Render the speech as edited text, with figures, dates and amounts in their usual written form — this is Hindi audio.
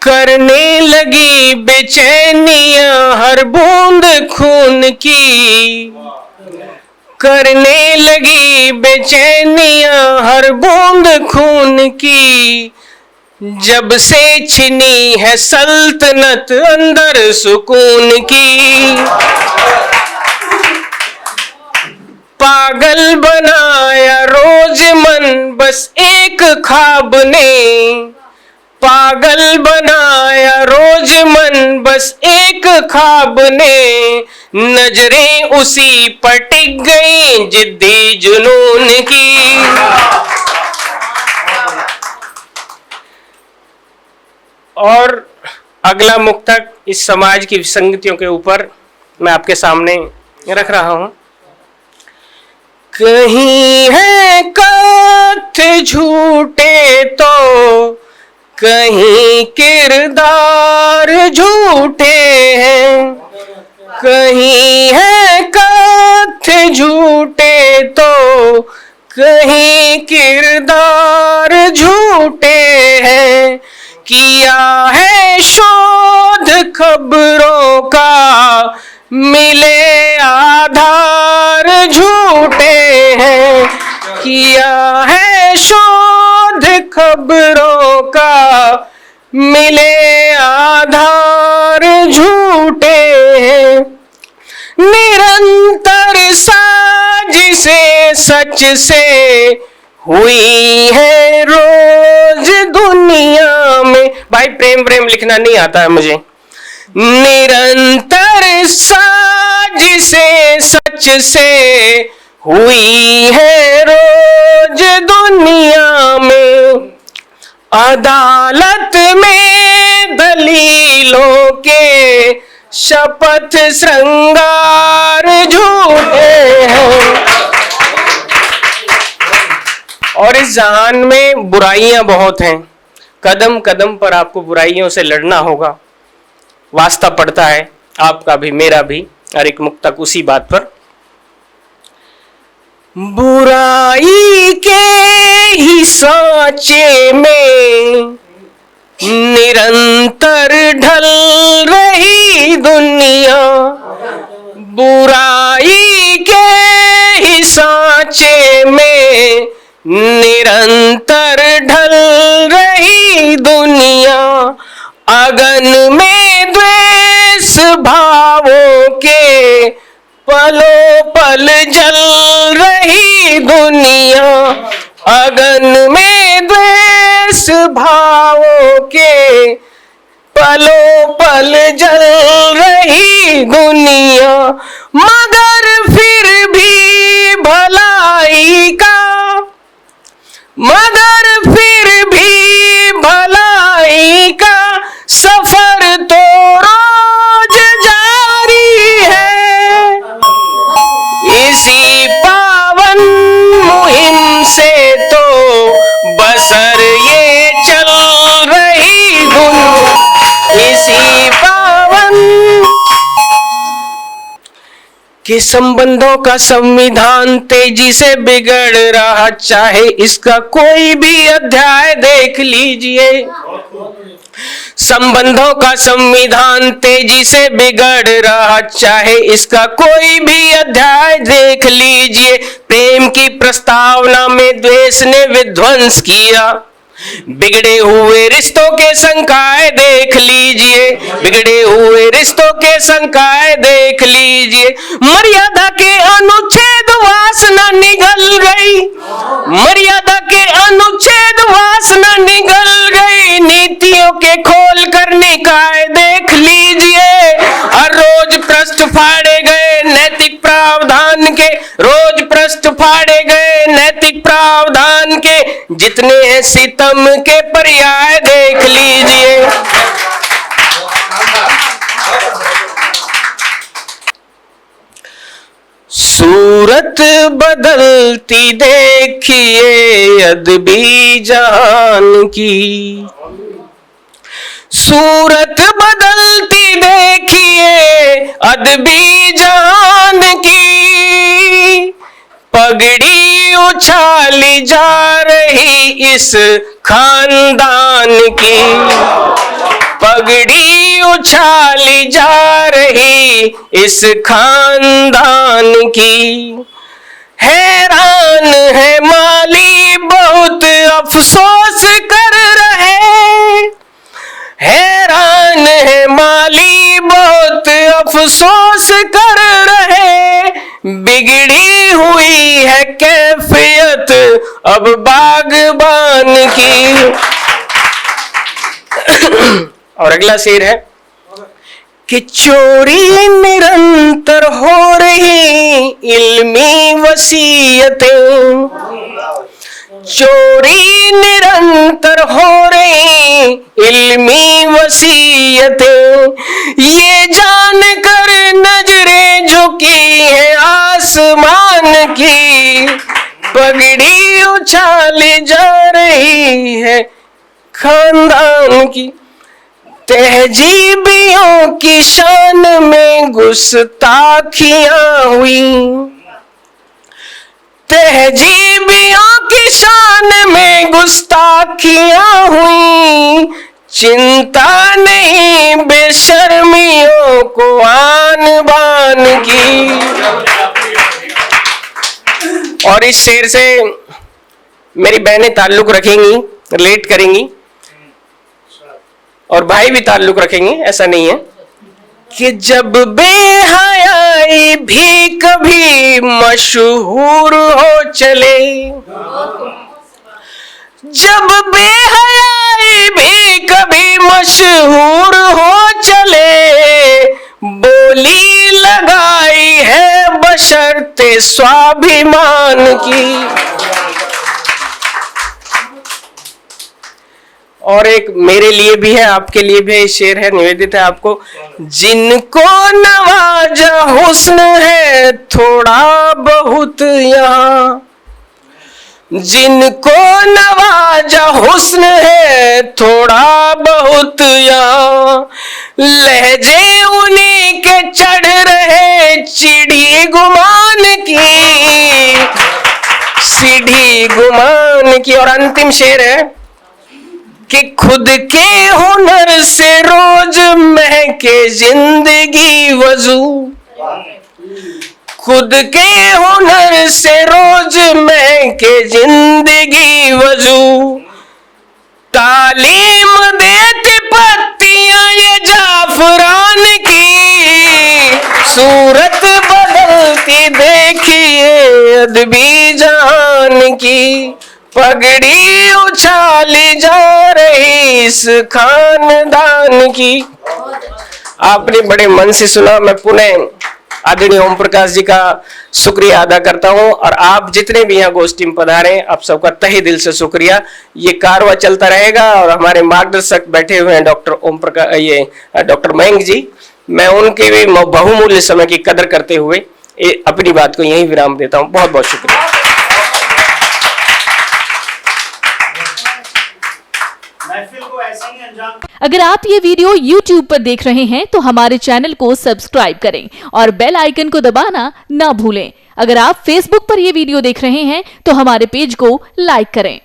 करने लगी बेचैनियां हर बूंद खून की, करने लगी बेचैनियां हर बूंद खून की, जब से छिनी है सल्तनत अंदर सुकून की। पागल बनाया रोज मन बस एक ख्वाब ने, पागल बनाया रोज मन बस एक ख्वाब ने, नजरें उसी पर टिक गई जिद्दी जुनून की। और अगला मुक्तक इस समाज की विसंगतियों के ऊपर मैं आपके सामने रख रहा हूं। कहीं है कथ्य झूठे तो कहीं किरदार झूठे हैं, कहीं है कथ्य झूठे तो कहीं किरदार झूठे हैं, किया है शोध खबरों का मिले आधार झूठे हैं, किया है शोध खबरों का मिले आधार झूठे हैं, निरंतर साजिशें सच से हुई है रोज दुनिया में। भाई प्रेम प्रेम लिखना नहीं आता है मुझे। निरंतर साजिशें सच से हुई है रोज दुनिया में, अदालत में दलीलों के शपथ श्रृंगार झूठे हैं। और इस जहान में बुराइयां बहुत हैं, कदम कदम पर आपको बुराइयों से लड़ना होगा, वास्ता पड़ता है आपका भी मेरा भी। और एक मुक्तक उसी बात पर। बुराई के ही सांचे में निरंतर ढल रही दुनिया, बुराई के ही सांचे में निरंतर ढल रही दुनिया, अगन में द्वेष भावों के पलों पल जल रही दुनिया, अगन में द्वेष भावों के पलों पल जल रही दुनिया, मगर फिर भी भलाई का, मगर फिर भी भलाई का सफर तो रोज जारी है, इसी पावन मुहिम से तो बसर ये चल रही दुनिया, इसी पावन के संबंधों का संविधान तेजी से बिगड़ रहा, चाहे इसका कोई भी अध्याय देख लीजिए। संबंधों का संविधान तेजी से बिगड़ रहा, चाहे इसका कोई भी अध्याय देख लीजिए। प्रेम की प्रस्तावना में द्वेष ने विध्वंस किया, बिगड़े हुए रिश्तों के संकाय देख लीजिए, बिगड़े हुए रिश्तों के संकाय देख लीजिए। मर्यादा के अनुच्छेद वासना निगल गई, मर्यादा के अनुच्छेद वासना निगल गई, नीतियों के खोल कर निकाय देख लीजिए। और रोज पृष्ठ फाड़े गए नैतिक प्रावधान के, रोज पृष्ठ फाड़े गए नैतिक प्रावधान के, जितने हैं सितम के पर्याय देख लीजिए। सूरत बदलती देखिए अदबी जहान की, सूरत बदलती देखिए अदबी जहान की, पगड़ी उछाली जा रही इस खानदान की, पगड़ी उछाली जा रही इस खानदान की। हैरान है माली बहुत अफसोस कर रहे, हैरान है माली बहुत अफसोस कर रहे, बिगड़ी हुई है कैफियत अब बागबान की। और अगला शेर है कि चोरी निरंतर हो रही इल्मी वसीयतें, चोरी निरंतर हो रही इल्मी वसीयतें, ये जानकर नजरें झुकी है आसमान की, पगड़ी उछाली जा रही है खानदान की। तहजीबियों की शान में गुस्ताखियां हुई, तहजीबियों की शान में गुस्ताखियां हुई, चिंता नहीं बेशर्मियों को आन बान की। और इस शेर से मेरी बहनें ताल्लुक रखेंगी, रिलेट करेंगी, और भाई भी ताल्लुक रखेंगे, ऐसा नहीं है कि जब बेहयाई भी कभी मशहूर हो चले, जब बेहयाई भी कभी मशहूर हो चले, बोली लगाई है बशर्ते स्वाभिमान की। और एक मेरे लिए भी है, आपके लिए भी शेर है, निवेदित है आपको। जिनको नवाजा हुस्न है थोड़ा बहुत यहाँ, जिनको नवाजा हुस्न है थोड़ा बहुत यहाँ, लहजे उन्हीं के चढ़ रहे चिड़ी गुमान की, सीढ़ी गुमान की। और अंतिम शेर है कि खुद के हुनर से रोज महके जिंदगी वजू, खुद के हुनर से रोज महके जिंदगी वजू, तालीम देती पत्तियां ये जाफरान की, सूरत बदलती देखिए अदबी जान की, पगड़ी उछाली जा रही इस खानदान की। आपने बड़े मन से सुना, मैं पुनः आदरणीय ओम प्रकाश जी का शुक्रिया अदा करता हूं, और आप जितने भी यहाँ गोष्ठी में पधारे आप सबका तहे दिल से शुक्रिया। ये कारवा चलता रहेगा, और हमारे मार्गदर्शक बैठे हुए हैं डॉक्टर ओम प्रकाश, ये डॉक्टर मयंक जी, मैं उनके भी बहुमूल्य समय की कदर करते हुए अपनी बात को यहीं विराम देता हूं। बहुत बहुत शुक्रिया। अगर आप ये वीडियो YouTube पर देख रहे हैं तो हमारे चैनल को सब्सक्राइब करें और बेल आइकन को दबाना ना भूलें। अगर आप Facebook पर ये वीडियो देख रहे हैं तो हमारे पेज को लाइक करें।